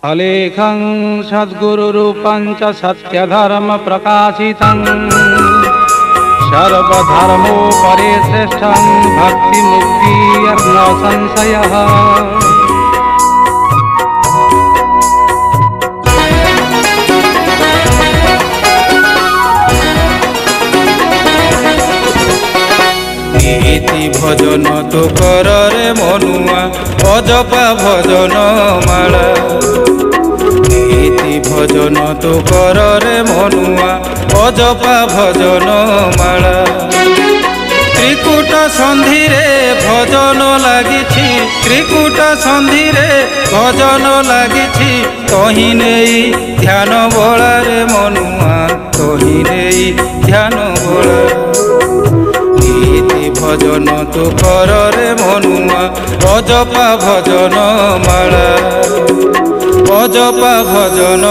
अलेखं सद्गुरुरूपं च सत्यधर्मप्रकाशितं सर्वधर्मोपरि श्रेष्ठं भक्तिमुक्तिर्न संशयः। नीति भजन तो कर रे मनुआ अजपा भजन माला। नीति भजन तो कर रे मनुआ अजपा भजन माला। त्रिकूट संधि रे भजन लागिछि, त्रिकूट संधि रे भजन लागिछि। तहि नेई ध्यान बोला रे मनुआ, तहि नेई ध्यान बोला। भजन तो कर रे मनुआ अजपा भजन माला, अजपा भजन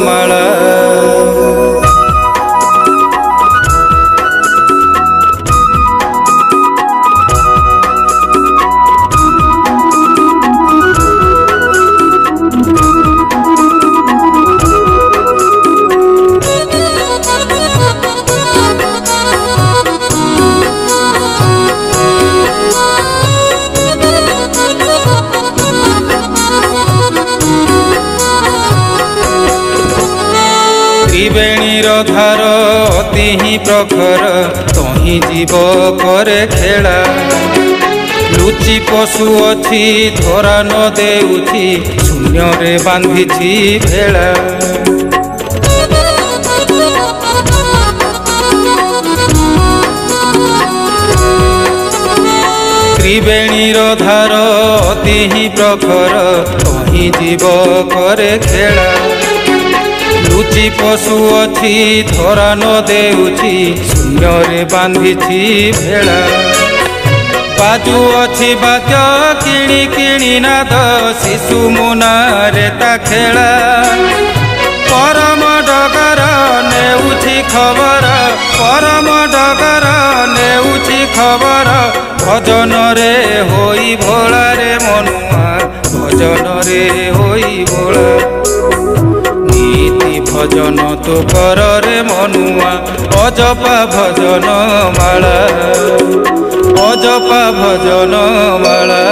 माला। त्रिवेणीर धार अति ही प्रखर, तहि जीव करे खेला। लुचि पशु अछि धरा न देउछि, शून्य रे बांधिछि भेला। त्रिवेणीर धार अति ही प्रखर, तहि जीव करे खेला। लुचि पशु अछि धरा न देउछि, शून्य रे बांधिछि भेला। बाजु अछि बाद्य किणी किणी नाद, शिशु मुना रे ता खेला। परम डगर नेउछि खबर, परम डगर नेउछि खबर। भजन रे होई भोला रे मनुआ, भजन रे होई भोला। भजन तो कर रे मनुआ अजपा भजन माला, अजपा भजन माला।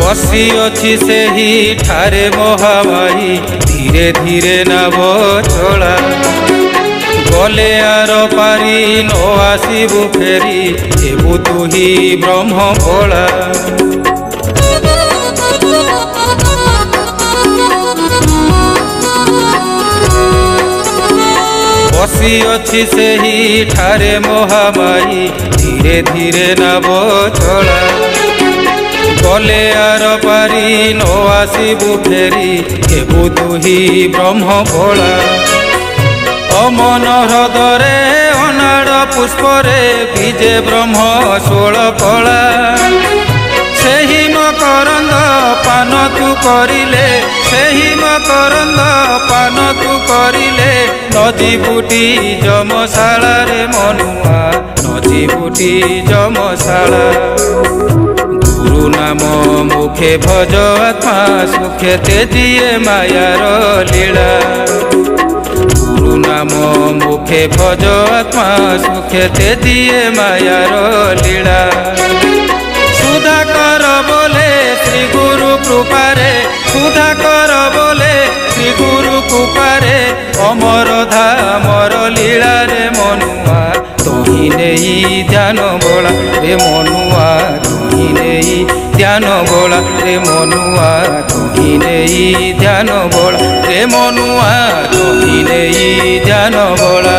बसी अछि सेही ठारे महामाई, धीरे धीरे नाव चला। गले आर पारी न आसिबु फेरी, हेबु तुही ब्रह्म भोला। बसी अछि सेही ठारे महामाई, धीरे धीरे नाव चला। गले आर पारी न आसिबु फेरी, हेबु तुही ब्रह्म भोला। अमन ह्रदरे अनाड़ पुष्परे, बीजे ब्रह्म षोल कला। सेही मकरंद पान तू करिले, सेही मकरंद पान तू करिले। नजीबुटी जमशाला रे मनुआ, नजीबुटी जमशाला। गुरु नाम मुखे भज आत्मा सुखे, तेजिए मायार लीला। गुरु नाम मुखे भज आत्मा सुखे, तेजिए मायार लीला। सुधाकर बोले श्री गुरु कृपारे, सुधाकर बोले श्री गुरु कृपारे। अमर धामर लीला रे मनुआ, तहि नेई ध्यान बोला रे मनुआ, तहि नेई ध्यान बोला रे मनुआ। तहि नेई ध्यान बोला रे मनुआ, तहि नेई ध्यान बोला।